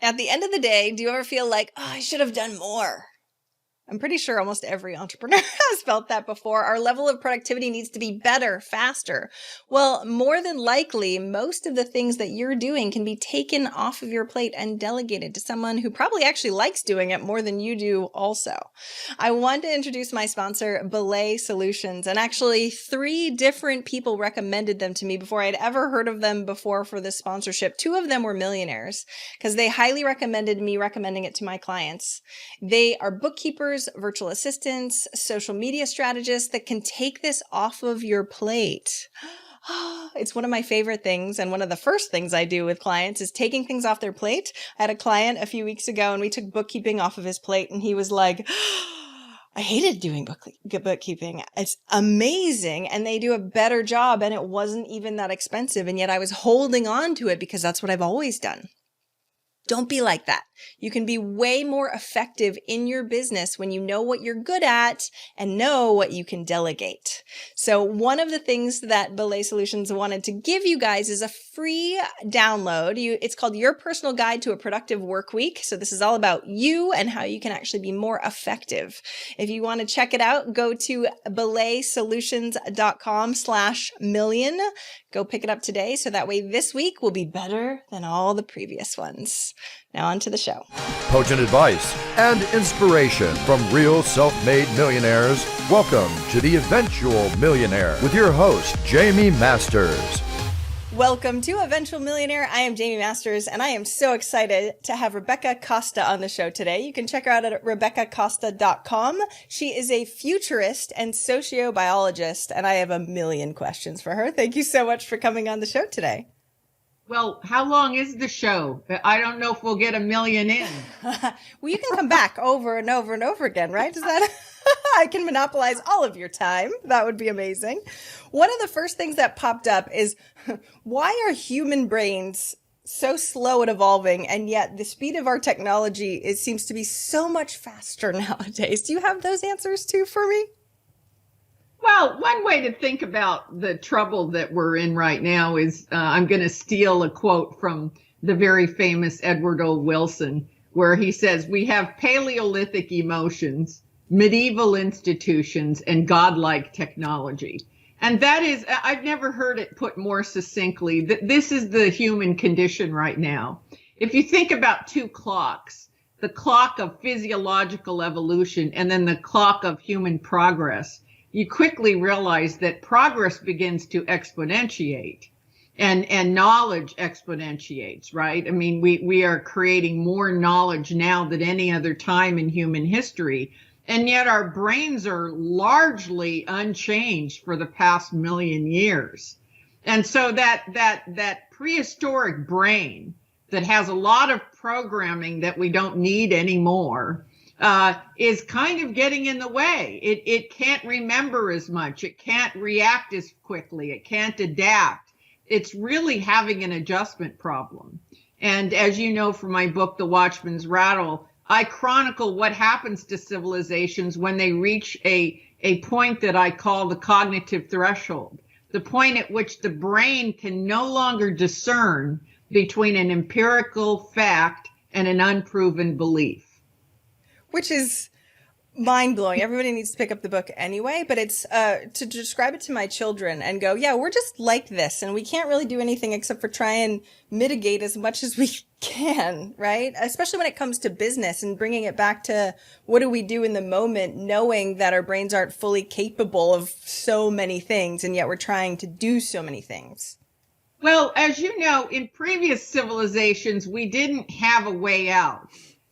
At the end of the day, do you ever feel like, oh, I should have done more? I'm pretty sure almost every entrepreneur has felt that before. Our level of productivity needs to be better, faster. Well, more than likely, most of the things that you're doing can be taken off of your plate and delegated to someone who probably actually likes doing it more than you do also. I want to introduce my sponsor, Belay Solutions, and actually 3 different people recommended them to me before I'd ever heard of them before for this sponsorship. 2 of them were millionaires because they highly recommended me recommending it to my clients. They are bookkeepers, virtual assistants, social media strategists that can take this off of your plate. It's one of my favorite things. And one of the first things I do with clients is taking things off their plate. I had a client a few weeks ago and we took bookkeeping off of his plate and he was like, I hated doing bookkeeping. It's amazing. And they do a better job and it wasn't even that expensive. And yet I was holding on to it because that's what I've always done. Don't be like that. You can be way more effective in your business when you know what you're good at and know what you can delegate. So one of the things that Belay Solutions wanted to give you guys is a free download. It's called Your Personal Guide to a Productive Work Week. So this is all about you and how you can actually be more effective. If you want to check it out, go to belaysolutions.com/million. Go pick it up today. So that way this week will be better than all the previous ones. Now on to the show. Potent advice and inspiration from real self-made millionaires. Welcome to The Eventual Millionaire with your host, Jamie Masters. Welcome to Eventual Millionaire. I am Jamie Masters, and I am so excited to have Rebecca Costa on the show today. You can check her out at RebeccaCosta.com. She is a futurist and sociobiologist, and I have a million questions for her. Thank you so much for coming on the show today. Well, how long is the show? I don't know if we'll get a million in. Well, you can come back over and over and over again, right? Is that... I can monopolize all of your time. That would be amazing. One of the first things that popped up is, why are human brains so slow at evolving, and yet the speed of our technology, it seems to be so much faster nowadays? Do you have those answers too for me? Well, one way to think about the trouble that we're in right now is, I'm going to steal a quote from the very famous Edward O. Wilson, where he says, we have Paleolithic emotions, medieval institutions, and godlike technology. And that is, I've never heard it put more succinctly, that this is the human condition right now. If you think about 2 clocks, the clock of physiological evolution and then the clock of human progress, you quickly realize that progress begins to exponentiate and knowledge exponentiates, right? I mean, we are creating more knowledge now than any other time in human history. And yet our brains are largely unchanged for the past million years. And so that prehistoric brain that has a lot of programming that we don't need anymore, is kind of getting in the way. It can't remember as much. It can't react as quickly. It can't adapt. It's really having an adjustment problem. And as you know from my book, The Watchman's Rattle, I chronicle what happens to civilizations when they reach a point that I call the cognitive threshold, the point at which the brain can no longer discern between an empirical fact and an unproven belief. Which is mind-blowing. Everybody needs to pick up the book anyway, but it's to describe it to my children and go, yeah, we're just like this, and we can't really do anything except for try and mitigate as much as we can, right? Especially when it comes to business and bringing it back to what do we do in the moment, knowing that our brains aren't fully capable of so many things, and yet we're trying to do so many things. Well, as you know, in previous civilizations, we didn't have a way out.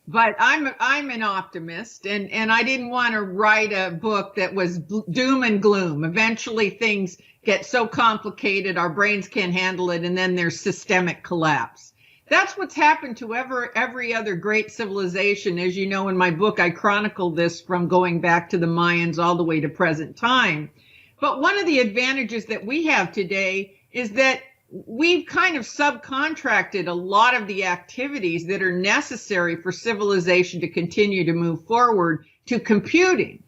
But I'm an optimist, and I didn't want to write a book that was doom and gloom. Eventually things get so complicated, our brains can't handle it, and then there's systemic collapse. That's what's happened to every other great civilization. As you know, in my book, I chronicle this from going back to the Mayans all the way to present time. But one of the advantages that we have today is that we've kind of subcontracted a lot of the activities that are necessary for civilization to continue to move forward to computing.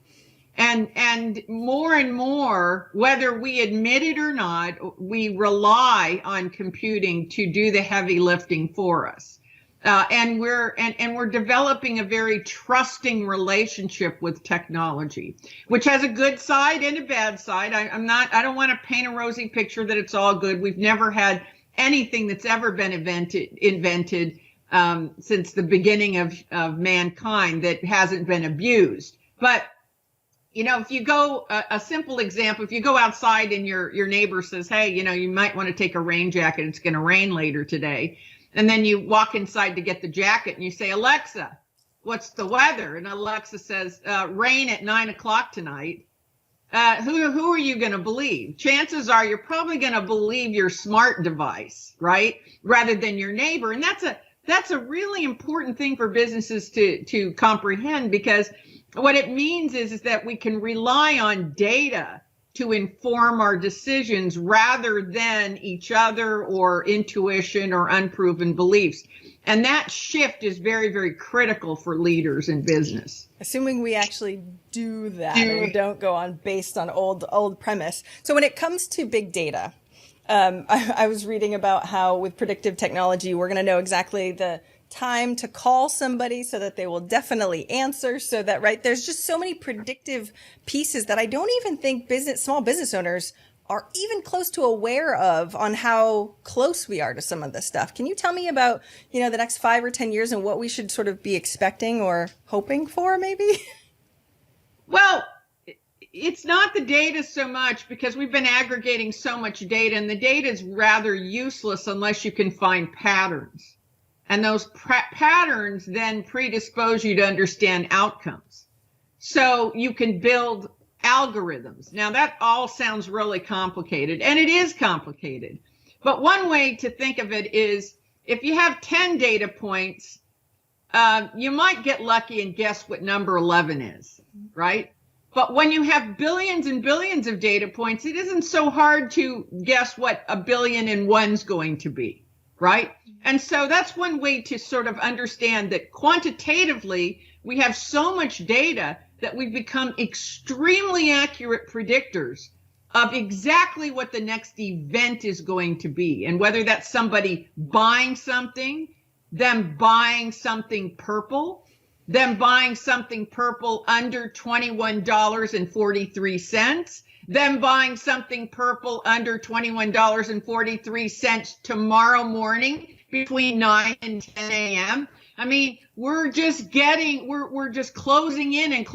And more, whether we admit it or not, we rely on computing to do the heavy lifting for us. And we're developing a very trusting relationship with technology, which has a good side and a bad side. I don't want to paint a rosy picture that it's all good. We've never had anything that's ever been invented since the beginning of mankind that hasn't been abused. But if you go, a simple example, if you go outside and your neighbor says, hey, you might want to take a rain jacket, it's going to rain later today. And then you walk inside to get the jacket and you say, Alexa, what's the weather? And Alexa says, rain at 9 o'clock tonight. Who are you going to believe? Chances are you're probably going to believe your smart device, right? Rather than your neighbor. And that's a really important thing for businesses to comprehend, because what it means is that we can rely on data to inform our decisions rather than each other or intuition or unproven beliefs. And that shift is very, very critical for leaders in business. Assuming we actually do that and don't go on based on old premise. So when it comes to big data, I was reading about how with predictive technology, we're going to know exactly the time to call somebody so that they will definitely answer, so that, right, there's just so many predictive pieces that I don't even think small business owners are even close to aware of on how close we are to some of this stuff. Can you tell me about, the next 5 or 10 years and what we should sort of be expecting or hoping for maybe? Well, it's not the data so much, because we've been aggregating so much data, and the data is rather useless unless you can find patterns. And those patterns then predispose you to understand outcomes. So you can build algorithms. Now that all sounds really complicated, and it is complicated. But one way to think of it is, if you have 10 data points, you might get lucky and guess what number 11 is, right? But when you have billions and billions of data points, it isn't so hard to guess what 1,000,000,001 is going to be, right? And so that's one way to sort of understand that quantitatively, we have so much data that we've become extremely accurate predictors of exactly what the next event is going to be. And whether that's somebody buying something, them buying something purple, them buying something purple under $21.43, them buying something purple under $21.43 tomorrow morning between 9 and 10 a.m. I mean, we're just closing in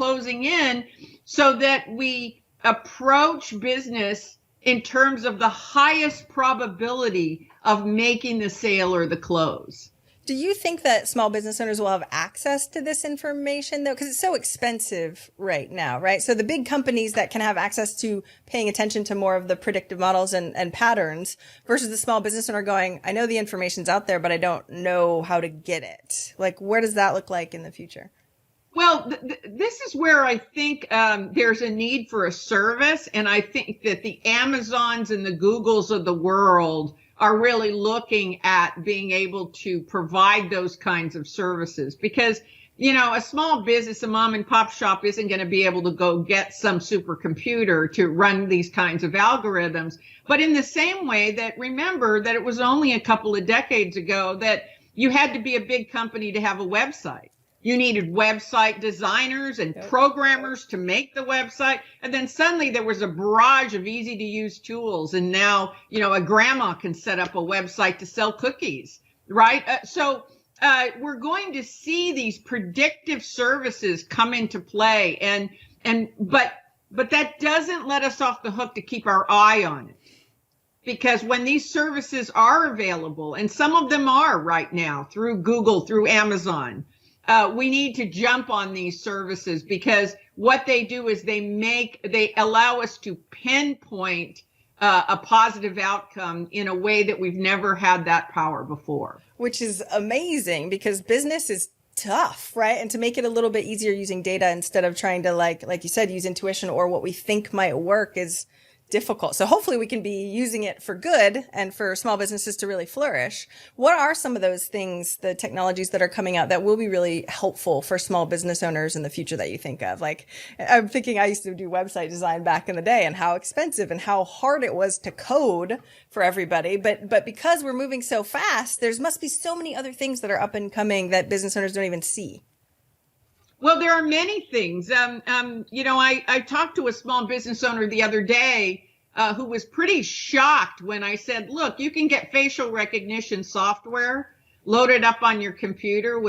so that we approach business in terms of the highest probability of making the sale or the close. Do you think that small business owners will have access to this information, though? Because it's so expensive right now, right? So the big companies that can have access to paying attention to more of the predictive models and patterns versus the small business owner going, I know the information's out there, but I don't know how to get it. Like, where does that look like in the future? Well, this is where I think there's a need for a service. And I think that the Amazons and the Googles of the world are really looking at being able to provide those kinds of services, because, a small business, a mom and pop shop isn't going to be able to go get some supercomputer to run these kinds of algorithms. But in the same way that, remember that it was only a couple of decades ago that you had to be a big company to have a website. You needed website designers and programmers to make the website. And then suddenly there was a barrage of easy to use tools. And now, a grandma can set up a website to sell cookies, right? So we're going to see these predictive services come into play. But that doesn't let us off the hook to keep our eye on it. Because when these services are available, and some of them are right now through Google, through Amazon, we need to jump on these services, because what they do is they allow us to pinpoint a positive outcome in a way that we've never had that power before. Which is amazing, because business is tough, right? And to make it a little bit easier using data instead of trying to, like you said, use intuition or what we think might work is difficult. So hopefully we can be using it for good and for small businesses to really flourish. What are some of those things, the technologies that are coming out that will be really helpful for small business owners in the future that you think of? Like, I'm thinking I used to do website design back in the day and how expensive and how hard it was to code for everybody. But because we're moving so fast, there must be so many other things that are up and coming that business owners don't even see. Well, there are many things. I talked to a small business owner the other day who was pretty shocked when I said, look, you can get facial recognition software loaded up on your computer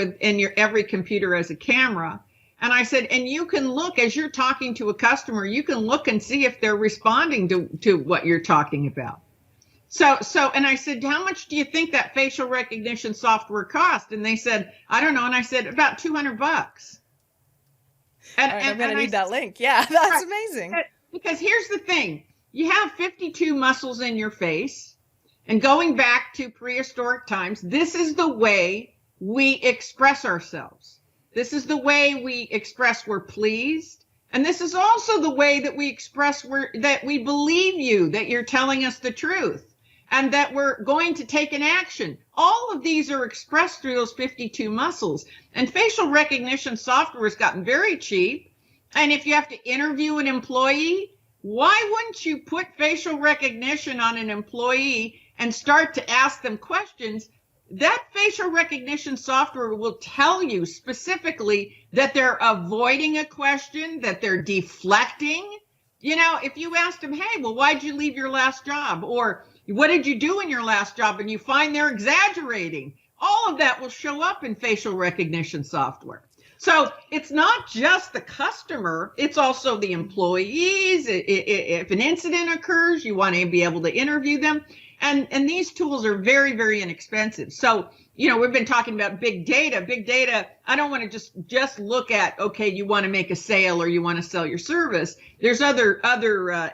every computer has a camera. And I said, and you can look as you're talking to a customer, you can look and see if they're responding to what you're talking about. And I said, how much do you think that facial recognition software cost? And they said, I don't know. And I said, about $200. And I'm going to need that link. Yeah, that's amazing. Because here's the thing. You have 52 muscles in your face. And going back to prehistoric times, this is the way we express ourselves. This is the way we express we're pleased. And this is also the way that we express that we believe you, that you're telling us the truth, and that we're going to take an action. All of these are expressed through those 52 muscles. And facial recognition software has gotten very cheap. And if you have to interview an employee, why wouldn't you put facial recognition on an employee and start to ask them questions? That facial recognition software will tell you specifically that they're avoiding a question, that they're deflecting. You know, if you asked them, hey, well, why'd you leave your last job? Or what did you do in your last job? And you find they're exaggerating. All of that will show up in facial recognition software. So it's not just the customer, it's also the employees. If an incident occurs, you want to be able to interview them. And these tools are very, very inexpensive. So, you know, we've been talking about big data. Big data, I don't want to just look at, okay, you want to make a sale or you want to sell your service. There's other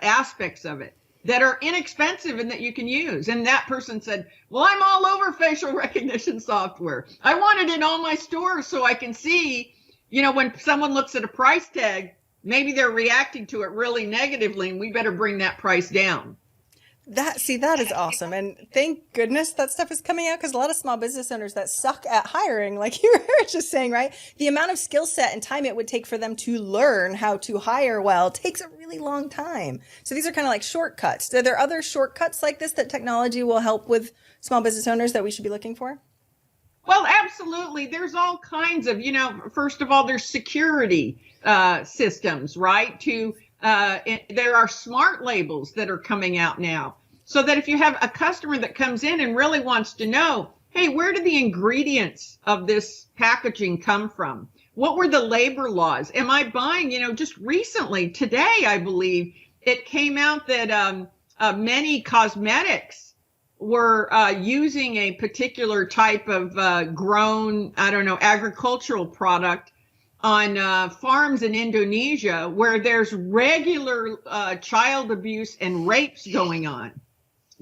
aspects of it that are inexpensive and that you can use. And that person said, well, I'm all over facial recognition software. I want it in all my stores so I can see, you know, when someone looks at a price tag, maybe they're reacting to it really negatively and we better bring that price down. That is awesome. And thank goodness that stuff is coming out, because a lot of small business owners that suck at hiring, like you were just saying, right? The amount of skill set and time it would take for them to learn how to hire well takes a really long time. So these are kind of like shortcuts. Are there other shortcuts like this that technology will help with small business owners that we should be looking for? Well, absolutely. There's all kinds of, you know, first of all, there's security systems, right? There are smart labels that are coming out now. So that if you have a customer that comes in and really wants to know, hey, where did the ingredients of this packaging come from? What were the labor laws? Am I buying, you know, just recently, today, I believe, it came out that many cosmetics were using a particular type of grown, agricultural product on farms in Indonesia where there's regular child abuse and rapes going on.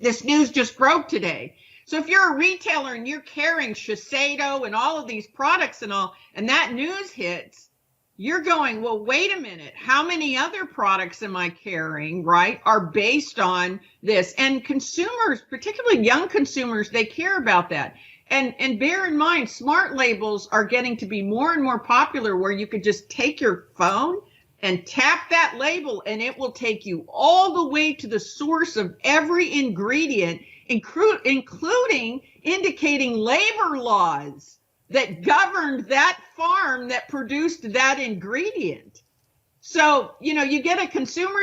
This news just broke today. So if you're a retailer and you're carrying Shiseido and all of these products and all, and that news hits, you're going, well, wait a minute. How many other products am I carrying, right, are based on this? And consumers, particularly young consumers, they care about that. And bear in mind, smart labels are getting to be more and more popular, where you could just take your phone and tap that label and it will take you all the way to the source of every ingredient, including indicating labor laws that governed that farm that produced that ingredient. So, you know, you get a consumer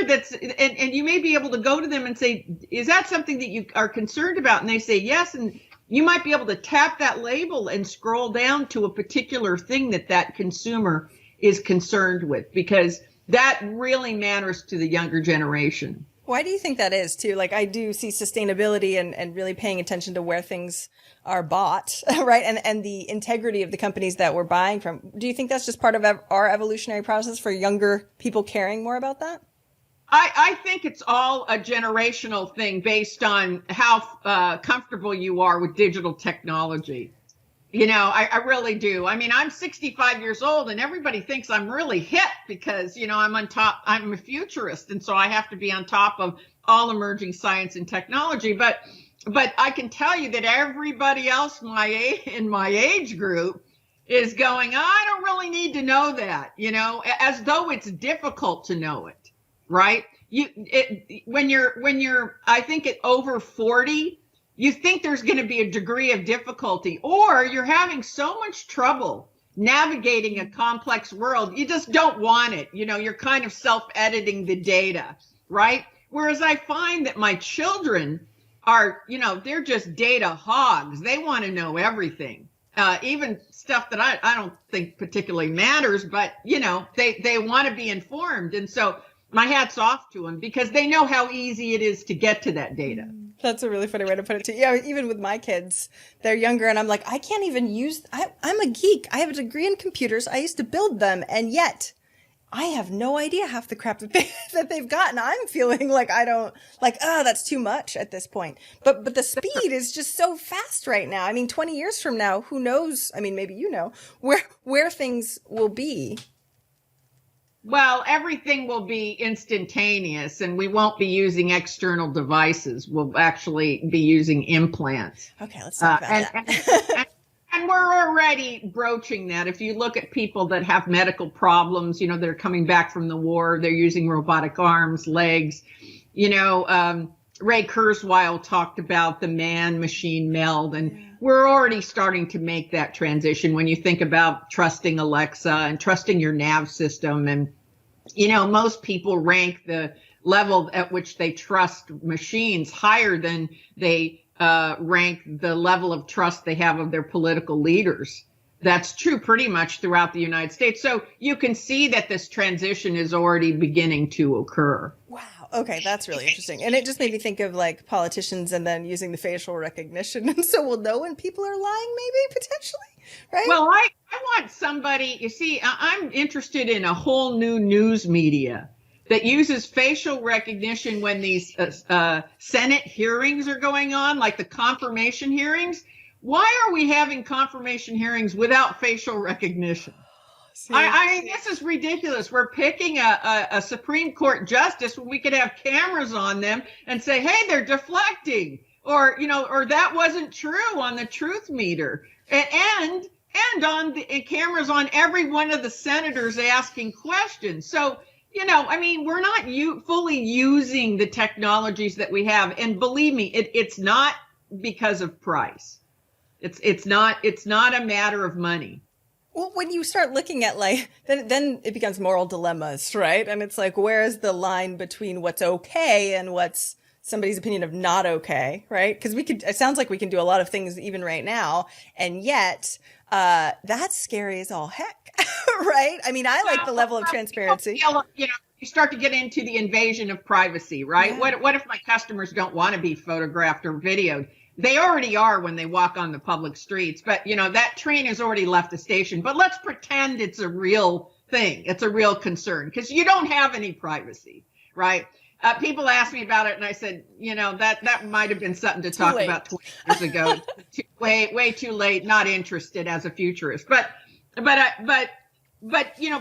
and you may be able to go to them and say, is that something that you are concerned about? And they say yes. And you might be able to tap that label and scroll down to a particular thing that consumer is concerned with, because that really matters to the younger generation. Why do you think that is too? Like, I do see sustainability and really paying attention to where things are bought, right? And the integrity of the companies that we're buying from. Do you think that's just part of our evolutionary process for younger people caring more about that? I think it's all a generational thing based on how comfortable you are with digital technology. I really do. I mean, I'm 65 years old and everybody thinks I'm really hip because, I'm on top, I'm a futurist. And so I have to be on top of all emerging science and technology. But I can tell you that everybody else in my age group is going, I don't really need to know that, as though it's difficult to know it, right? When you're, I think at over 40, you think there's going to be a degree of difficulty, or you're having so much trouble navigating a complex world, you just don't want it. You're kind of self-editing the data, right? Whereas I find that my children are, they're just data hogs. They want to know everything, even stuff that I don't think particularly matters, but, they want to be informed. And so my hat's off to them because they know how easy it is to get to that data. That's a really funny way to put it too. Yeah, even with my kids, they're younger and I'm like, I can't even I'm a geek. I have a degree in computers. I used to build them. And yet I have no idea half the crap that they've gotten. I'm feeling like that's too much at this point. But the speed is just so fast right now. I mean, 20 years from now, who knows? I mean, maybe where things will be. Well, everything will be instantaneous and we won't be using external devices. We'll actually be using implants. Okay, let's talk about that. And we're already broaching that. If you look at people that have medical problems, they're coming back from the war, they're using robotic arms, legs. Ray Kurzweil talked about the man-machine meld, and we're already starting to make that transition when you think about trusting Alexa and trusting your nav system. And, most people rank the level at which they trust machines higher than they rank the level of trust they have of their political leaders. That's true pretty much throughout the United States. So you can see that this transition is already beginning to occur. Wow. Okay, that's really interesting. And it just made me think of like politicians and then using the facial recognition. And so we'll know when people are lying, maybe potentially, right? Well, I want somebody, you see, I'm interested in a whole new news media that uses facial recognition when these Senate hearings are going on, like the confirmation hearings. Why are we having confirmation hearings without facial recognition? I mean, this is ridiculous. We're picking a Supreme Court justice when we could have cameras on them and say, hey, they're deflecting, or that wasn't true on the truth meter, and on the cameras on every one of the senators asking questions. So, I mean, we're not fully using the technologies that we have. And believe me, it's not because of price. It's not a matter of money. Well, when you start looking at then it becomes moral dilemmas, right? And it's like, where is the line between what's okay and what's somebody's opinion of not okay, right? Because it sounds like we can do a lot of things even right now. And yet, that's scary as all heck, right? I mean, I like the level of transparency. You start to get into the invasion of privacy, right? Yeah. What if my customers don't want to be photographed or videoed? They already are when they walk on the public streets, but that train has already left the station. But let's pretend it's a real thing. It's a real concern because you don't have any privacy, right? People asked me about it and I said, that might have been something to talk about 20 years ago. Way too late, not interested as a futurist. But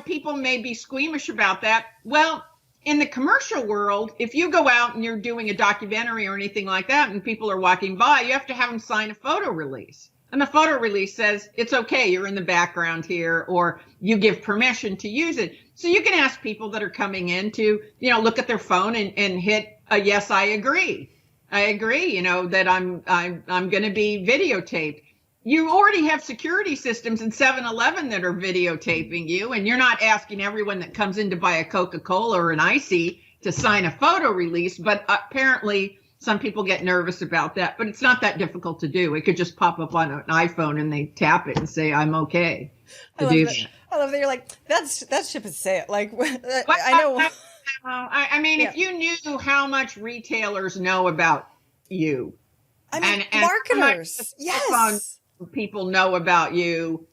people may be squeamish about that. Well, in the commercial world, if you go out and you're doing a documentary or anything like that and people are walking by, you have to have them sign a photo release. And the photo release says, it's okay, you're in the background here, or you give permission to use it. So you can ask people that are coming in to, look at their phone and hit a yes, I agree. I agree, that I'm going to be videotaped. You already have security systems in 7-Eleven that are videotaping you, and you're not asking everyone that comes in to buy a Coca-Cola or an Icy to sign a photo release, but apparently some people get nervous about that, but it's not that difficult to do. It could just pop up on an iPhone and they tap it and say, I'm okay to do that. I love that you're like, that ship is sailed. Like, I know. I mean, if you knew how much retailers know about you. I mean, and marketers, yes. People know about you.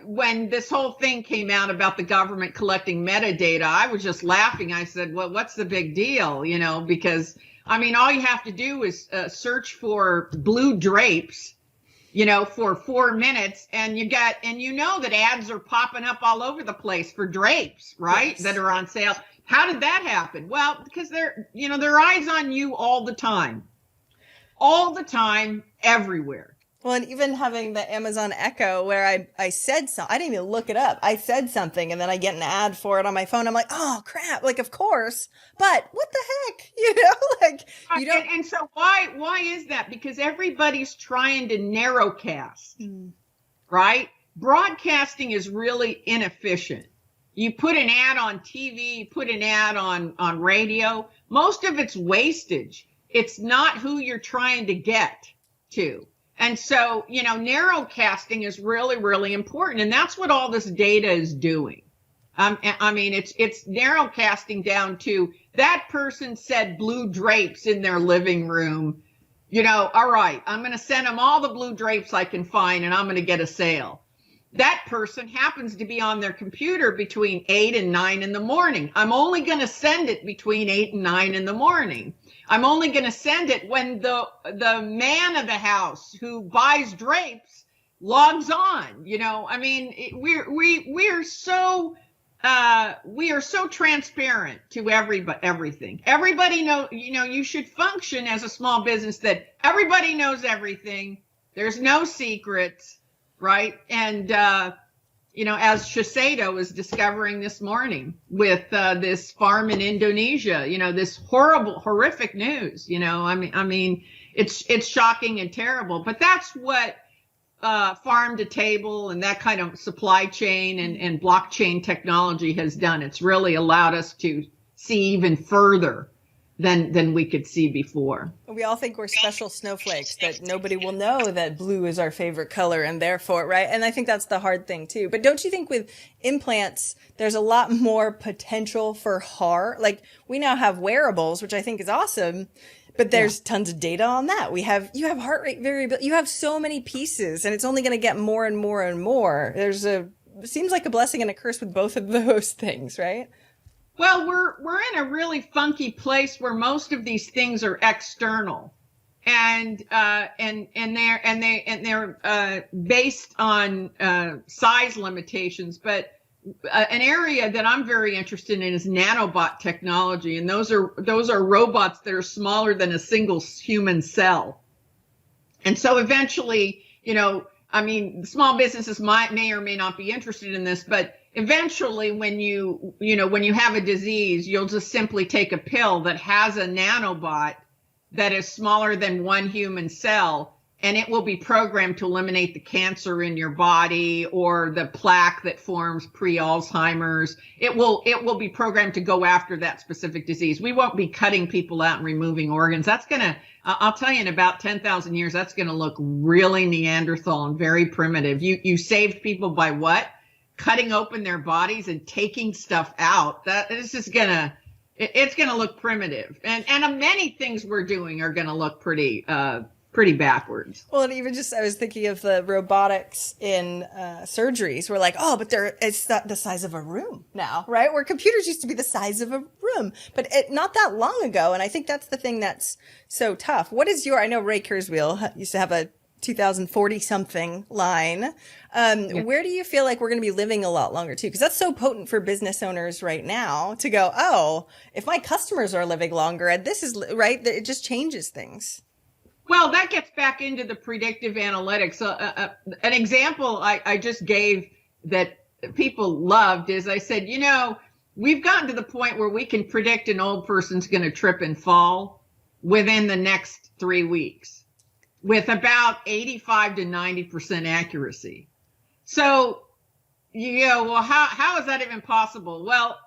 When this whole thing came out about the government collecting metadata, I was just laughing. I said, well, what's the big deal? Because, I mean, all you have to do is search for blue drapes for 4 minutes, and you know that ads are popping up all over the place for drapes, right? Yes. That are on sale. How did that happen? Well, because their eyes on you all the time, everywhere. Well, and even having the Amazon Echo where I said something, I didn't even look it up. I said something and then I get an ad for it on my phone. I'm like, oh crap. Like, of course, but what the heck? You don't. And so why is that? Because everybody's trying to narrowcast, right? Broadcasting is really inefficient. You put an ad on TV, you put an ad on radio. Most of it's wastage. It's not who you're trying to get to. And so, narrowcasting is really, really important. And that's what all this data is doing. It's narrowcasting down to that person said blue drapes in their living room. All right, I'm going to send them all the blue drapes I can find and I'm going to get a sale. That person happens to be on their computer between 8 and 9 in the morning. I'm only going to send it between 8 and 9 in the morning. I'm only going to send it when the man of the house who buys drapes logs on. We are so transparent to everything. Everybody know. You should function as a small business that everybody knows everything. There's no secrets. Right. And, as Shiseido was discovering this morning with this farm in Indonesia, this horrific news, it's shocking and terrible. But that's what farm to table and that kind of supply chain and blockchain technology has done. It's really allowed us to see even further than we could see before. We all think we're special snowflakes, that nobody will know that blue is our favorite color and therefore, right? And I think that's the hard thing too. But don't you think with implants, there's a lot more potential for harm? Like, we now have wearables, which I think is awesome, but there's tons of data on that. You have heart rate variability. You have so many pieces and it's only going to get more and more and more. It seems like a blessing and a curse with both of those things, right? Well, we're in a really funky place where most of these things are external, and they're based on size limitations. But an area that I'm very interested in is nanobot technology, and those are robots that are smaller than a single human cell. And so eventually, small businesses may or may not be interested in this, but eventually when you have a disease, you'll just simply take a pill that has a nanobot that is smaller than one human cell, and it will be programmed to eliminate the cancer in your body or the plaque that forms pre-Alzheimer's. It will be programmed to go after that specific disease. We won't be cutting people out and removing organs. That's I'll tell you, in about 10,000 years, that's going to look really Neanderthal and very primitive. You saved people by what? Cutting open their bodies and taking stuff out. It's going to look primitive. And many things we're doing are going to look pretty backwards. Well, and even I was thinking of the robotics in surgeries. We're like, oh, but it's the size of a room now, right? Where computers used to be the size of a room, but not that long ago. And I think that's the thing that's so tough. I know Ray Kurzweil used to have a 2040 something line. Where do you feel like we're going to be living a lot longer too? Because that's so potent for business owners right now to go, oh, if my customers are living longer, and this is right, it just changes things. Well, that gets back into the predictive analytics. An example I just gave that people loved is I said, we've gotten to the point where we can predict an old person's going to trip and fall within the next 3 weeks with about 85 to 90% accuracy. So you go, well, how is that even possible? Well,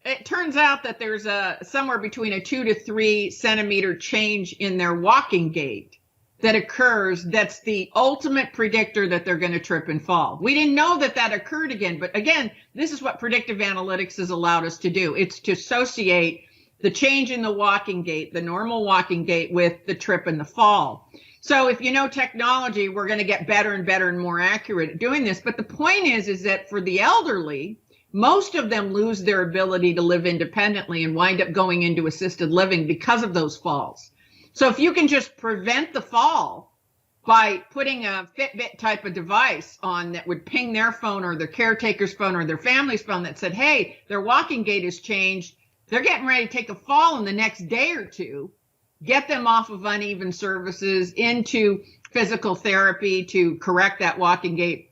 it turns out that there's somewhere between a 2 to 3 centimeter change in their walking gait that occurs. That's the ultimate predictor that they're going to trip and fall. We didn't know that occurred again. But again, this is what predictive analytics has allowed us to do. It's to associate the change in the walking gait, the normal walking gait, with the trip and the fall. So if you know technology, we're going to get better and better and more accurate at doing this. But the point is that for the elderly, most of them lose their ability to live independently and wind up going into assisted living because of those falls. So if you can just prevent the fall, by putting a Fitbit type of device on that would ping their phone or their caretaker's phone or their family's phone that said, hey, their walking gait has changed. They're getting ready to take a fall in the next day or two. Get them off of uneven surfaces into physical therapy to correct that walking gait,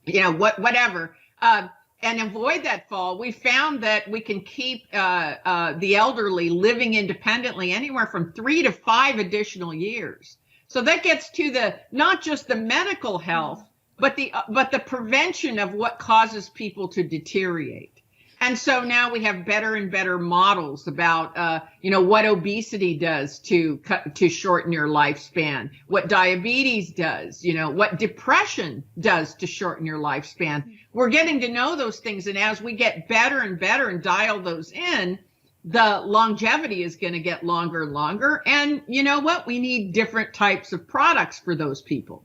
whatever, and avoid that fall. We found that we can keep the elderly living independently anywhere from 3 to 5 additional years. So that gets to not just the medical health, but the prevention of what causes people to deteriorate. And so now we have better and better models about, what obesity does to shorten your lifespan, what diabetes does, what depression does to shorten your lifespan. We're getting to know those things. And as we get better and better and dial those in, the longevity is going to get longer and longer. And you know what? We need different types of products for those people.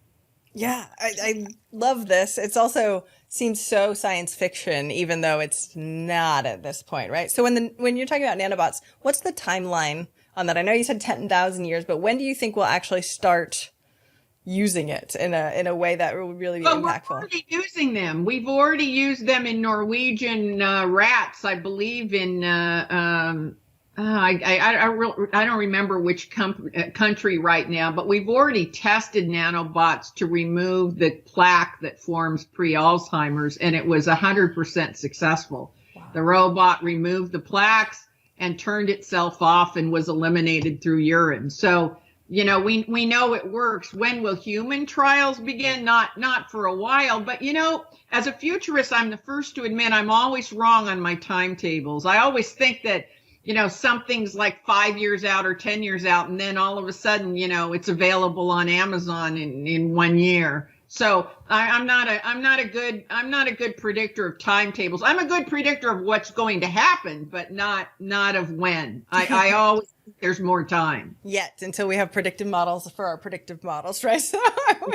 Yeah, I love this. It's also seems so science fiction, even though it's not at this point, right? So when you're talking about nanobots, what's the timeline on that? I know you said 10,000 years, but when do you think we'll actually start using it in a way that will really be impactful? We're already using them. We've already used them in Norwegian rats, I believe. I don't remember which country right now, but we've already tested nanobots to remove the plaque that forms pre-Alzheimer's, and it was 100% successful. Wow. The robot removed the plaques and turned itself off and was eliminated through urine. So, we know it works. When will human trials begin? Not for a while, but as a futurist, I'm the first to admit I'm always wrong on my timetables. I always think that something's like 5 years out or 10 years out, and then all of a sudden, it's available on Amazon in 1 year. So I'm not a good predictor of timetables. I'm a good predictor of what's going to happen, but not of when. I always think there's more time. Yet until we have predictive models for our predictive models, right? So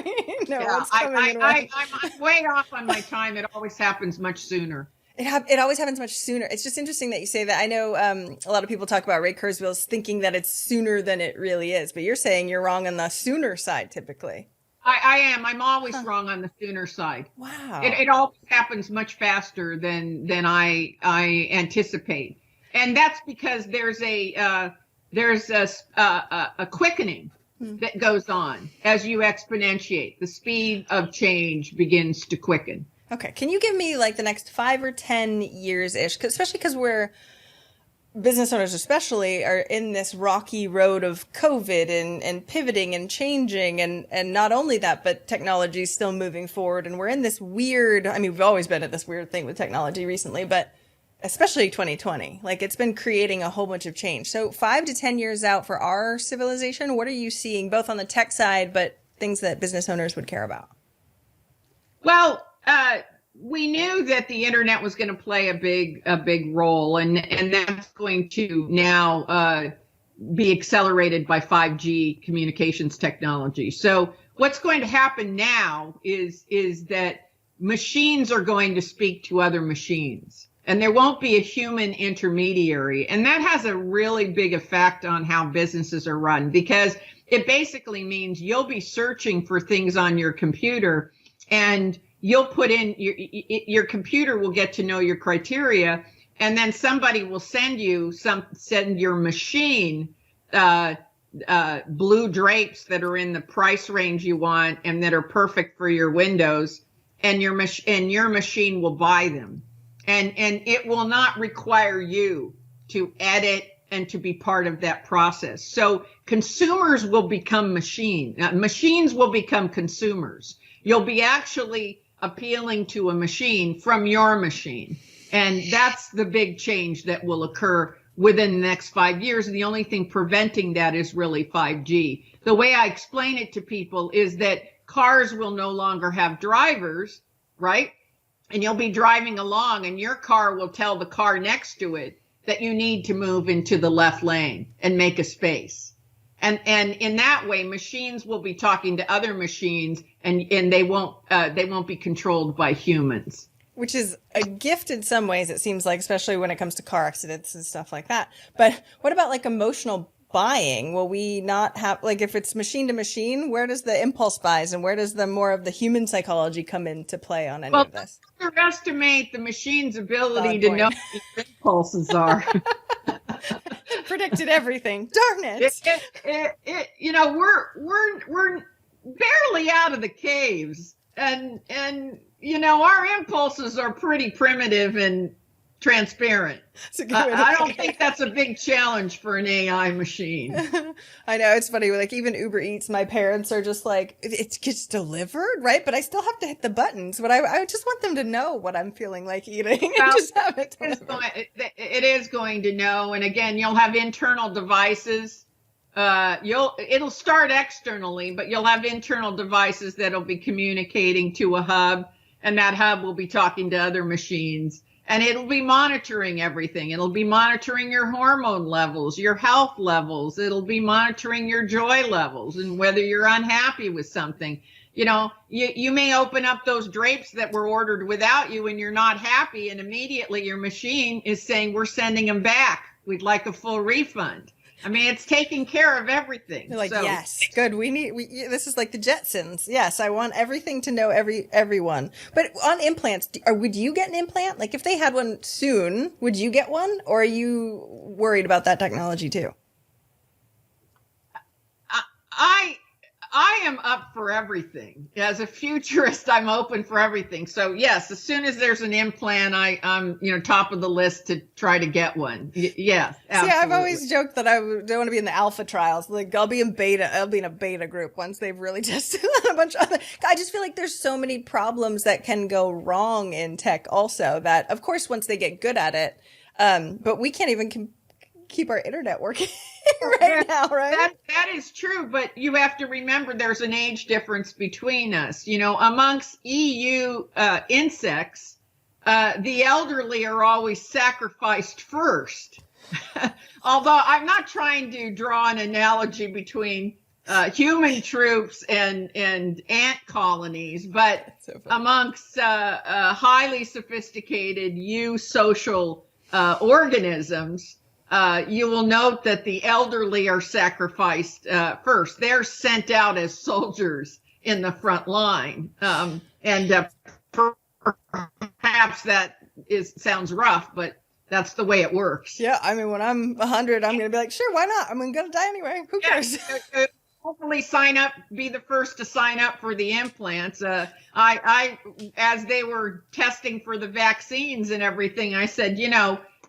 we know what's coming. I'm way off on my time. It always happens much sooner. It always happens much sooner. It's just interesting that you say that. I know a lot of people talk about Ray Kurzweil's thinking that it's sooner than it really is, but you're saying you're wrong on the sooner side typically. I am. I'm always wrong on the sooner side. Wow. It always happens much faster than I anticipate, and that's because there's a quickening that goes on as you exponentiate. The speed of change begins to quicken. Okay. Can you give me like the next 5 or 10 years-ish? Especially because we're business owners especially are in this rocky road of COVID and pivoting and changing. And not only that, but technology is still moving forward. And we're in this weird, we've always been at this weird thing with technology recently, but especially 2020, like it's been creating a whole bunch of change. So 5 to 10 years out for our civilization, what are you seeing both on the tech side, but things that business owners would care about? Well, we knew that the internet was going to play a big role, and that's going to now be accelerated by 5G communications technology. So what's going to happen now is that machines are going to speak to other machines, and there won't be a human intermediary. And that has a really big effect on how businesses are run, because it basically means you'll be searching for things on your computer, and you'll put in your computer will get to know your criteria, and then somebody will send your machine blue drapes that are in the price range you want and that are perfect for your windows, and your machine will buy them, and it will not require you to edit and to be part of that process. So consumers will become machines will become consumers. You'll be actually appealing to a machine from your machine. And that's the big change that will occur within the next 5 years. And the only thing preventing that is really 5G. The way I explain it to people is that cars will no longer have drivers, right? And you'll be driving along and your car will tell the car next to it that you need to move into the left lane and make a space. And in that way, machines will be talking to other machines, and they won't be controlled by humans. Which is a gift in some ways, it seems like, especially when it comes to car accidents and stuff like that. But what about like emotional buying, will we not have, like, if it's machine to machine, where does the impulse buys and where does the more of the human psychology come into play on any of this? Underestimate the machine's ability to know what your impulses are. Predicted everything. Darn it. You know, we're barely out of the caves, and you know, our impulses are pretty primitive and transparent. I don't think that's a big challenge for an AI machine. I know, it's funny. Like, even Uber Eats, my parents are just like, it gets delivered, right? But I still have to hit the buttons. But I just want them to know what I'm feeling like eating. Well, and just have it it is going to know. And again, you'll have internal devices. It'll start externally, but you'll have internal devices that'll be communicating to a hub, and that hub will be talking to other machines. And it'll be monitoring everything. It'll be monitoring your hormone levels, your health levels. It'll be monitoring your joy levels and whether you're unhappy with something. You know, you may open up those drapes that were ordered without you and you're not happy, and immediately your machine is saying, we're sending them back. We'd like a full refund. I mean, it's taking care of everything. You're like, so, yes, good. This is like the Jetsons. Yes, I want everything to know everyone. But on implants, would you get an implant? Like, if they had one soon, would you get one? Or are you worried about that technology too? I am up for everything. As a futurist, I'm open for everything. So yes, as soon as there's an implant, I'm top of the list to try to get one. Yes, absolutely. See, I've always joked that I don't want to be in the alpha trials. Like, I'll be in a beta group once they've really tested on a bunch of other. I just feel like there's so many problems that can go wrong in tech also, that of course once they get good at it, but we can't even keep our internet working right now, right? That is true, but you have to remember there's an age difference between us. You know, amongst EU insects, the elderly are always sacrificed first. Although I'm not trying to draw an analogy between human troops and ant colonies, but so amongst highly sophisticated eusocial organisms, you will note that the elderly are sacrificed first. They're sent out as soldiers in the front line. And perhaps that sounds rough, but that's the way it works. Yeah, I mean, when I'm 100, I'm going to be like, sure, why not? I'm going to die anyway. Who cares? Hopefully be the first to sign up for the implants. I, as they were testing for the vaccines and everything, I said,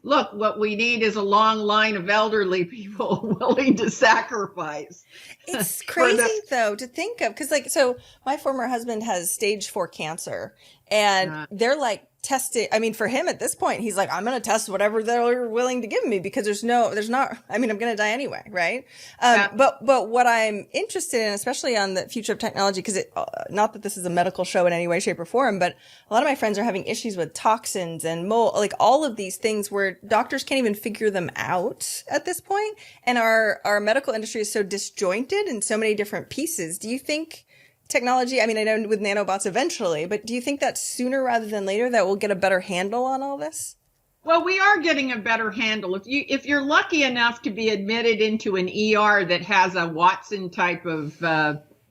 look, what we need is a long line of elderly people willing to sacrifice. It's crazy, though, to think of. Because, so my former husband has stage 4 cancer. And they're like testing. I mean, for him at this point, he's like, I'm going to test whatever they're willing to give me because there's not, I mean, I'm going to die anyway. Right. But what I'm interested in, especially on the future of technology, because not that this is a medical show in any way, shape or form, but a lot of my friends are having issues with toxins and mold, like all of these things where doctors can't even figure them out at this point. And our medical industry is so disjointed in so many different pieces. Do you think technology, I mean, I know with nanobots eventually, but do you think that sooner rather than later that we'll get a better handle on all this? Well, we are getting a better handle. If you're lucky enough to be admitted into an ER that has a Watson type of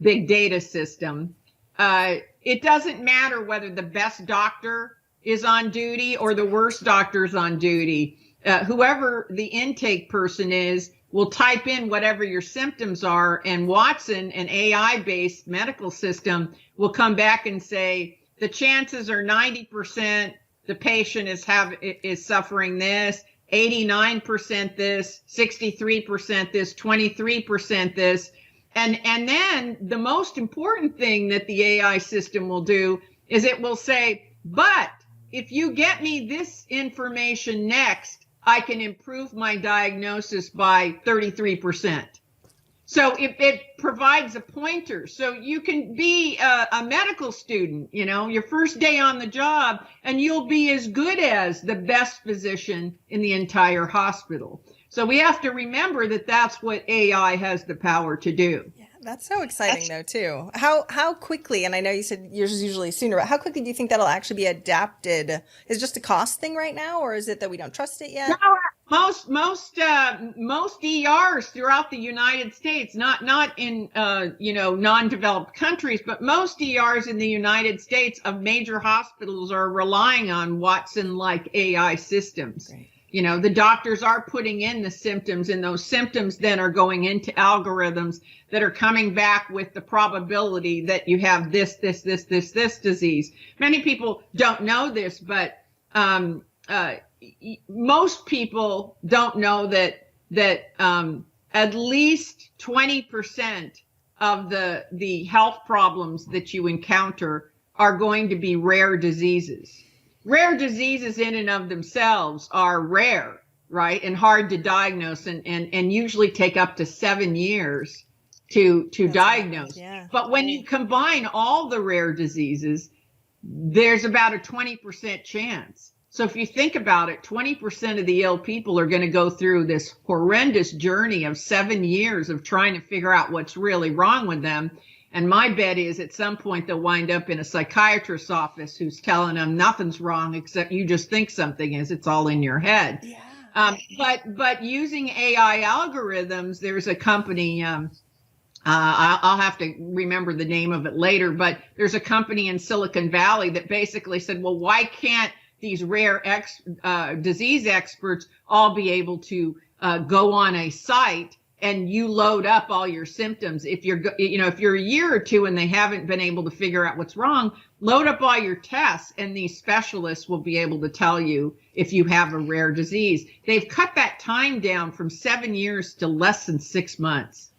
big data system, it doesn't matter whether the best doctor is on duty or the worst doctor is on duty. Whoever the intake person is will type in whatever your symptoms are, and Watson, an AI-based medical system, will come back and say, the chances are 90% the patient is suffering this, 89% this, 63% this, 23% this. And then the most important thing that the AI system will do is it will say, but if you get me this information next, I can improve my diagnosis by 33%. So it provides a pointer. So you can be a medical student, your first day on the job, and you'll be as good as the best physician in the entire hospital. So we have to remember that that's what AI has the power to do. Yeah, That's so exciting, though, too. How quickly, and I know you said yours is usually sooner, but how quickly do you think that'll actually be adapted? Is it just a cost thing right now, or is it that we don't trust it yet? No, most ERs throughout the United States, not in non-developed countries, but most ERs in the United States of major hospitals are relying on Watson-like AI systems. Right. The doctors are putting in the symptoms, and those symptoms then are going into algorithms that are coming back with the probability that you have this disease. Many people don't know this, but most people don't know that at least 20% of the health problems that you encounter are going to be rare diseases. Rare diseases in and of themselves are rare, right? And hard to diagnose and usually take up to 7 years to diagnose. Yeah. But when you combine all the rare diseases, there's about a 20% chance. So if you think about it, 20% of the ill people are going to go through this horrendous journey of 7 years of trying to figure out what's really wrong with them. And my bet is at some point they'll wind up in a psychiatrist's office who's telling them nothing's wrong except you just think something is. It's all in your head. Yeah. But using AI algorithms, there's a company, I'll have to remember the name of it later, but there's a company in Silicon Valley that basically said, well, why can't these rare disease experts all be able to go on a site and you load up all your symptoms? If you're a year or two and they haven't been able to figure out what's wrong, load up all your tests and these specialists will be able to tell you if you have a rare disease. They've cut that time down from 7 years to less than 6 months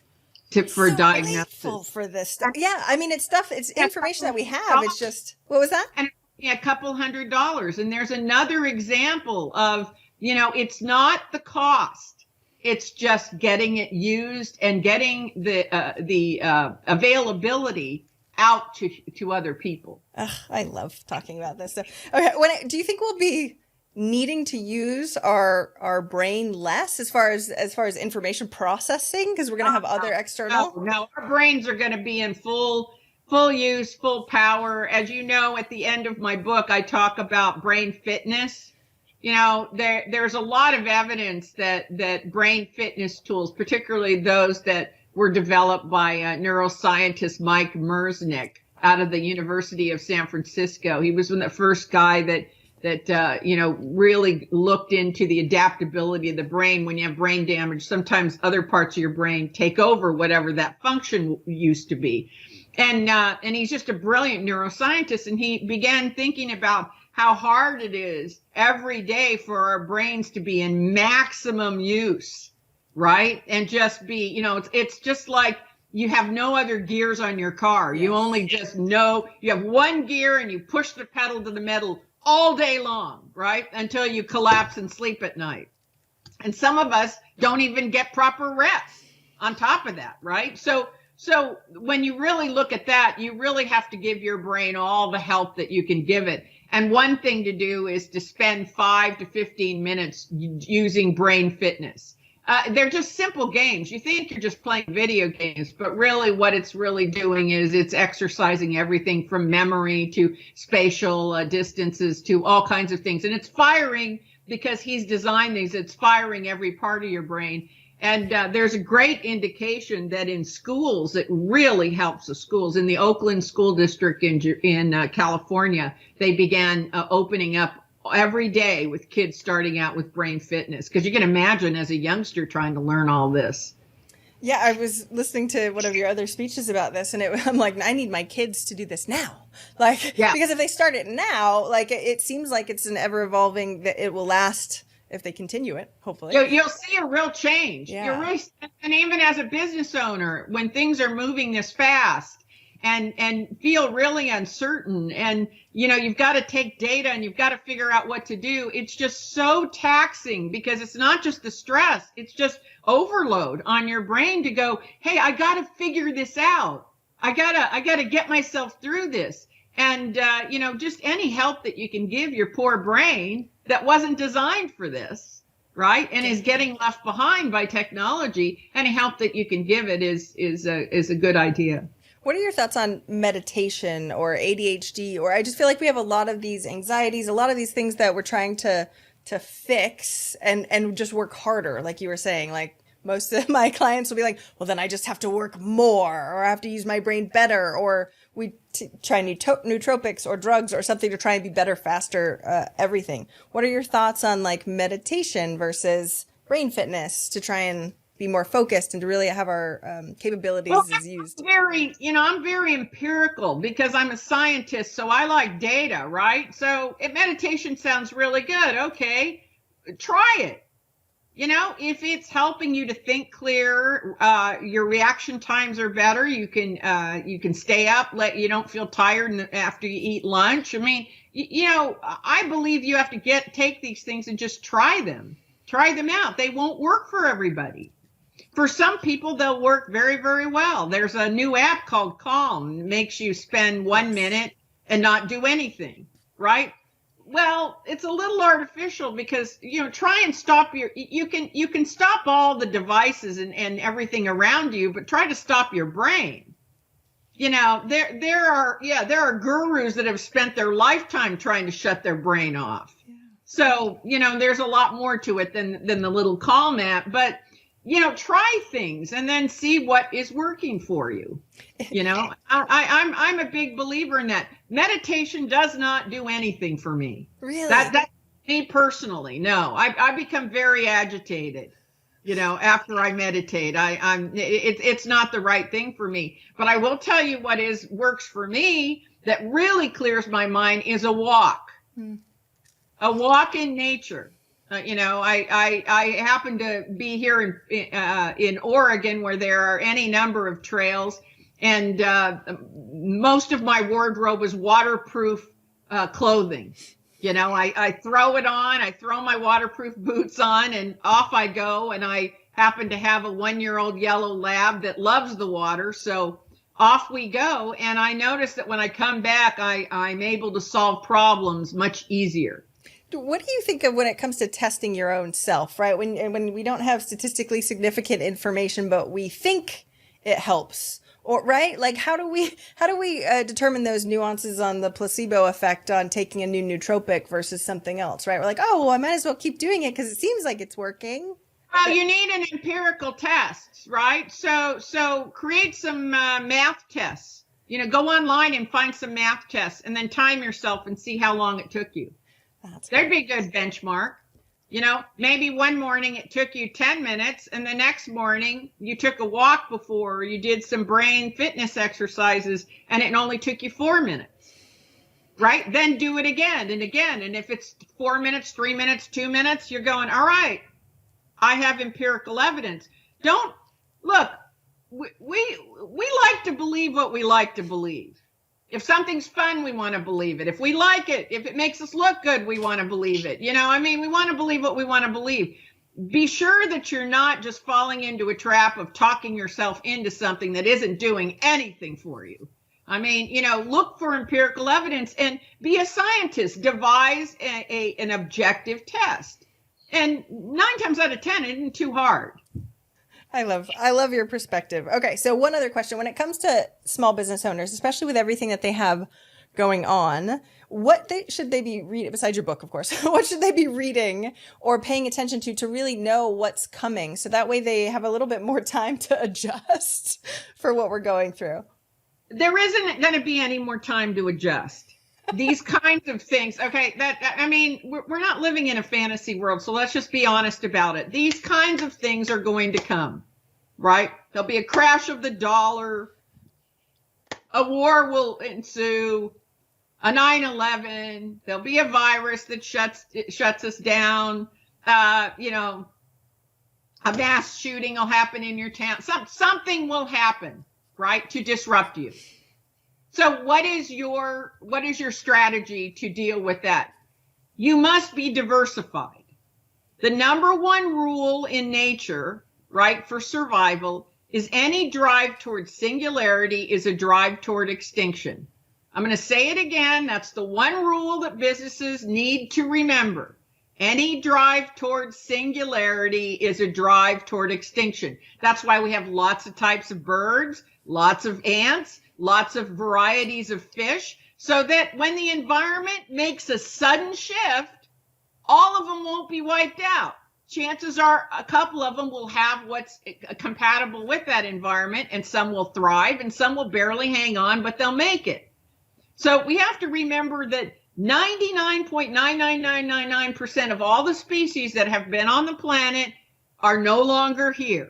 for diagnosis. For this stuff. Yeah, I mean, it's information that we have. It's just, what was that? And a couple $100. And there's another example of, it's not the cost. It's just getting it used and getting the availability out to other people. I love talking about this stuff. Okay, do you think we'll be needing to use our brain less as far as information processing, because we're going to have other external? No, our brains are going to be in full use, full power. As you know, at the end of my book, I talk about brain fitness. There's a lot of evidence that brain fitness tools, particularly those that were developed by neuroscientist Mike Mersnick out of the University of San Francisco. He was the first guy that really looked into the adaptability of the brain. When you have brain damage, sometimes other parts of your brain take over whatever that function used to be. And he's just a brilliant neuroscientist. And he began thinking about how hard it is every day for our brains to be in maximum use, right? And just be, it's just like you have no other gears on your car. Yes. You only just know you have one gear and you push the pedal to the metal all day long, right? Until you collapse and sleep at night. And some of us don't even get proper rest on top of that, right? So when you really look at that, you really have to give your brain all the help that you can give it. And one thing to do is to spend 5 to 15 minutes using brain fitness. They're just simple games. You think you're just playing video games, but really what it's really doing is it's exercising everything from memory to spatial distances to all kinds of things. And it's firing, because he's designed these, it's firing every part of your brain. And there's a great indication that in schools, it really helps the schools. In the Oakland School District in California, they began opening up every day with kids starting out with brain fitness. Because you can imagine as a youngster trying to learn all this. Yeah, I was listening to one of your other speeches about this, and I'm like, I need my kids to do this now. Because if they start it now, it seems like it's an ever evolving, that it will last if they continue it, hopefully. You'll see a real change. Yeah. And even as a business owner, when things are moving this fast and feel really uncertain, and you've got to take data and you've got to figure out what to do, it's just so taxing, because it's not just the stress, it's just overload on your brain to go, hey, I got to figure this out. I gotta get myself through this. And just any help that you can give your poor brain that wasn't designed for this, right? And is getting left behind by technology. Any help that you can give it is a good idea. What are your thoughts on meditation or ADHD? Or I just feel like we have a lot of these anxieties, a lot of these things that we're trying to fix and just work harder, like you were saying. Like most of my clients will be like, well, then I just have to work more, or I have to use my brain better, or we try nootropics or drugs or something to try and be better, faster, everything. What are your thoughts on like meditation versus brain fitness to try and be more focused and to really have our capabilities used? I'm very empirical because I'm a scientist, so I like data, right? So meditation sounds really good. Okay, try it. If it's helping you to think clear, your reaction times are better. You can stay up, you don't feel tired after you eat lunch. I mean, I believe you have to take these things and just try them out. They won't work for everybody. For some people, they'll work very, very well. There's a new app called Calm. It makes you spend 1 minute and not do anything, right? Well, it's a little artificial because, try and stop you can stop all the devices and everything around you, but try to stop your brain. There are gurus that have spent their lifetime trying to shut their brain off. Yeah. So, there's a lot more to it than the little Calm app, but try things and then see what is working for you. I'm a big believer in that. Meditation does not do anything for me. Really? That me personally. No, I become very agitated, after I meditate. It's not the right thing for me. But I will tell you what works for me that really clears my mind is a walk. A walk in nature. I happen to be here in Oregon where there are any number of trails, and most of my wardrobe is waterproof clothing. I throw it on, I throw my waterproof boots on, and off I go. And I happen to have a 1-year-old yellow lab that loves the water, so off we go. And I notice that when I come back, I'm able to solve problems much easier. What do you think of when it comes to testing your own self, right? When we don't have statistically significant information, but we think it helps, or right? Like how do we determine those nuances on the placebo effect on taking a new nootropic versus something else, right? We're like, oh, well, I might as well keep doing it because it seems like it's working. Well, you need an empirical test, right? So create some math tests. Go online and find some math tests, and then time yourself and see how long it took you. There'd be a good benchmark. Maybe one morning it took you 10 minutes and the next morning you took a walk before, or you did some brain fitness exercises and it only took you 4 minutes, right? Then do it again and again. And if it's 4 minutes, 3 minutes, 2 minutes, you're going, all right, I have empirical evidence. Don't look, we like to believe what we like to believe. If something's fun, we want to believe it. If we like it, if it makes us look good, we want to believe it. We want to believe what we want to believe. Be sure that you're not just falling into a trap of talking yourself into something that isn't doing anything for you. Look for empirical evidence and be a scientist. Devise an objective test. And 9 times out of 10, it isn't too hard. I love your perspective. Okay, so one other question. When it comes to small business owners, especially with everything that they have going on, should they be reading, besides your book, of course, what should they be reading or paying attention to really know what's coming? So that way they have a little bit more time to adjust for what we're going through. There isn't going to be any more time to adjust. These kinds of things. Okay. We're not living in a fantasy world. So let's just be honest about it. These kinds of things are going to come, right? There'll be a crash of the dollar. A war will ensue. A 9/11. There'll be a virus that shuts us down. A mass shooting will happen in your town. Something will happen, right? To disrupt you. So what is your strategy to deal with that? You must be diversified. The number one rule in nature, right, for survival is any drive toward singularity is a drive toward extinction. I'm going to say it again. That's the one rule that businesses need to remember. Any drive towards singularity is a drive toward extinction. That's why we have lots of types of birds, lots of ants, lots of varieties of fish, so that when the environment makes a sudden shift, all of them won't be wiped out. Chances are a couple of them will have what's compatible with that environment, and some will thrive and some will barely hang on, but they'll make it. So we have to remember that 99.99999% of all the species that have been on the planet are no longer here.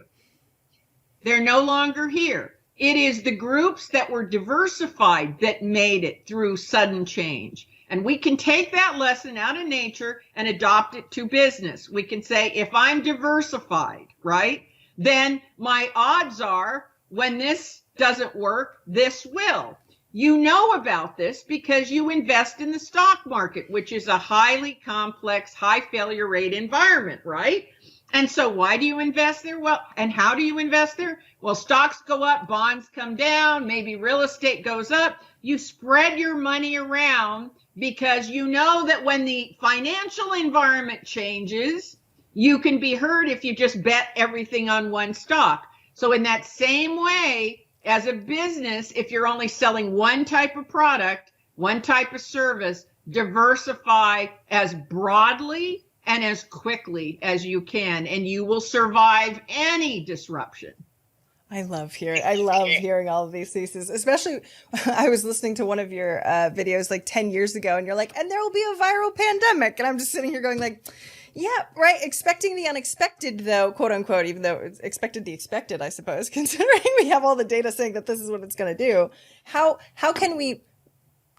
They're no longer here. It is the groups that were diversified that made it through sudden change. And we can take that lesson out of nature and adopt it to business. We can say, if I'm diversified, right, then my odds are when this doesn't work, this will. You know about this because you invest in the stock market, which is a highly complex, high failure rate environment, right? And so why do you invest there? Well, and how do you invest there? Well, stocks go up, bonds come down, maybe real estate goes up. You spread your money around because you know that when the financial environment changes, you can be hurt if you just bet everything on one stock. So in that same way, as a business, if you're only selling one type of product, one type of service, diversify as broadly and as quickly as you can, and you will survive any disruption. I love hearing all of these theses, especially I was listening to one of your videos like 10 years ago, and you're like, and there will be a viral pandemic. And I'm just sitting here going like, yeah, right. Expecting the unexpected, though, quote unquote, even though it's expected the expected, I suppose, considering we have all the data saying that this is what it's going to do. How can we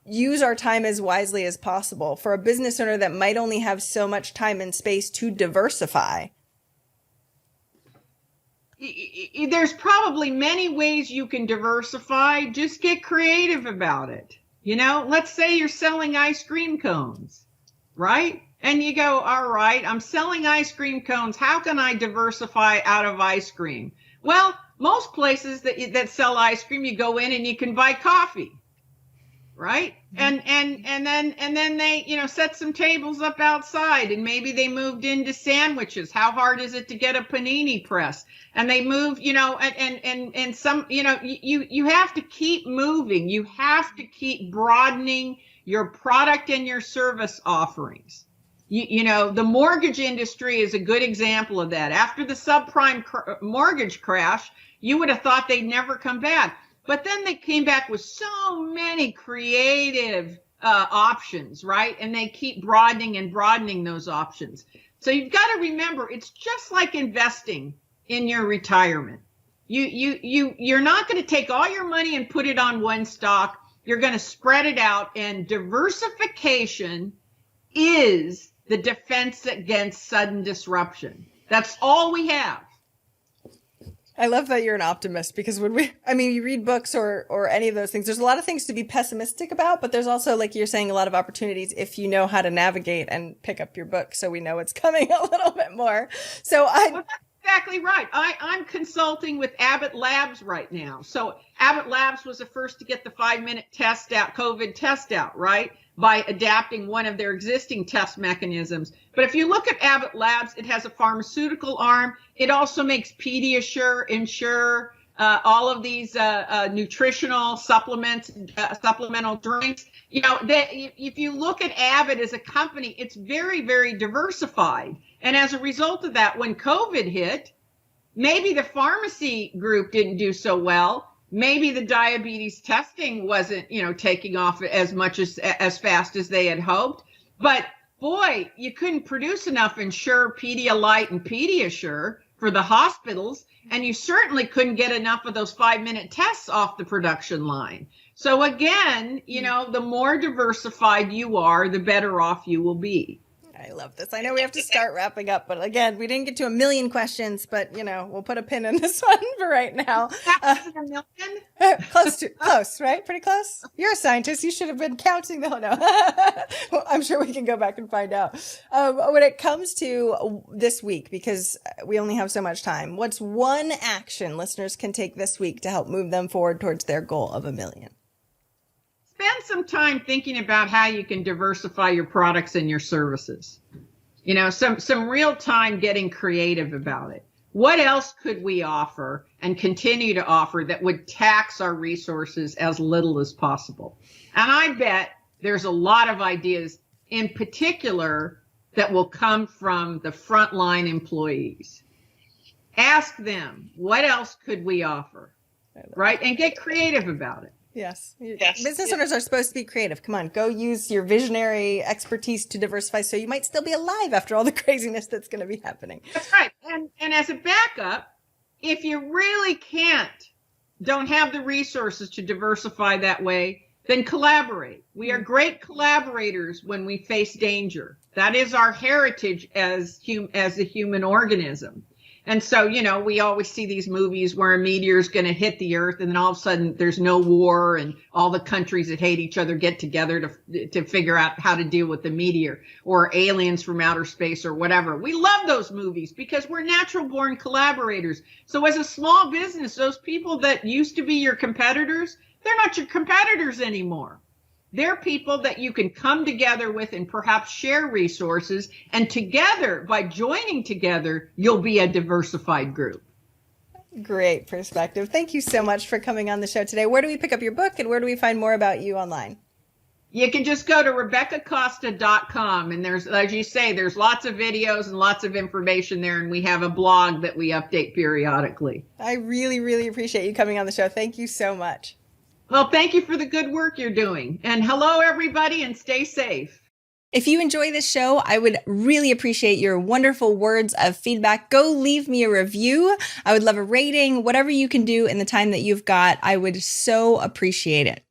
use our time as wisely as possible for a business owner that might only have so much time and space to diversify? There's probably many ways you can diversify. Just get creative about it. You know, let's say you're selling ice cream cones, right? And you go, all right, I'm selling ice cream cones. How can I diversify out of ice cream? Well, most places that sell ice cream, you go in and you can buy coffee, right? And then they, you know, set some tables up outside, and maybe they moved into sandwiches. How hard is it to get a panini press? And they move, you know, and some, you know, you have to keep moving. You have to keep broadening your product and your service offerings. You know, the mortgage industry is a good example of that. After the subprime mortgage crash, you would have thought they'd never come back. But then they came back with so many creative options, right? And they keep broadening and broadening those options. So you've got to remember, it's just like investing in your retirement. You're not going to take all your money and put it on one stock. You're going to spread it out, and diversification is the defense against sudden disruption. That's all we have. I love that you're an optimist, because when you read books or any of those things, there's a lot of things to be pessimistic about, but there's also, like you're saying, a lot of opportunities if you know how to navigate and pick up your book so we know what's coming a little bit more. So well, that's exactly right. I'm consulting with Abbott Labs right now. So Abbott Labs was the first to get the 5-minute test out, COVID test out, right? By adapting one of their existing test mechanisms. But if you look at Abbott Labs, it has a pharmaceutical arm. It also makes Pediasure, Ensure, all of these nutritional supplements, supplemental drinks. You know, if you look at Abbott as a company, it's very, very diversified. And as a result of that, when COVID hit, maybe the pharmacy group didn't do so well. Maybe the diabetes testing wasn't, you know, taking off as much as fast as they had hoped. But boy, you couldn't produce enough Ensure, Pedialyte, and Pediasure for the hospitals. And you certainly couldn't get enough of those 5-minute tests off the production line. So again, you know, the more diversified you are, the better off you will be. I love this. I know we have to start wrapping up, but again, we didn't get to 1 million questions, but you know, we'll put a pin in this one for right now. 1 million? Close, right? Pretty close. You're a scientist. You should have been counting the no. Well, I'm sure we can go back and find out. When it comes to this week, because we only have so much time, what's one action listeners can take this week to help move them forward towards their goal of 1 million? Spend some time thinking about how you can diversify your products and your services. Some real time getting creative about it. What else could we offer and continue to offer that would tax our resources as little as possible? And I bet there's a lot of ideas in particular that will come from the frontline employees. Ask them, what else could we offer? Right? And get creative about it. Yes. Business owners are supposed to be creative. Come on, go use your visionary expertise to diversify so you might still be alive after all the craziness that's going to be happening. That's right. And as a backup, if you really don't have the resources to diversify that way, then collaborate. We are great collaborators when we face danger. That is our heritage as a human organism. And so, we always see these movies where a meteor is going to hit the earth and then all of a sudden there's no war and all the countries that hate each other get together to figure out how to deal with the meteor, or aliens from outer space or whatever. We love those movies because we're natural born collaborators. So as a small business, those people that used to be your competitors, they're not your competitors anymore. They're people that you can come together with and perhaps share resources. And together, by joining together, you'll be a diversified group. Great perspective. Thank you so much for coming on the show today. Where do we pick up your book and where do we find more about you online? You can just go to RebeccaCosta.com. And there's, as you say, there's lots of videos and lots of information there. And we have a blog that we update periodically. I really, really appreciate you coming on the show. Thank you so much. Well, thank you for the good work you're doing. And hello, everybody, and stay safe. If you enjoy this show, I would really appreciate your wonderful words of feedback. Go leave me a review. I would love a rating, whatever you can do in the time that you've got. I would so appreciate it.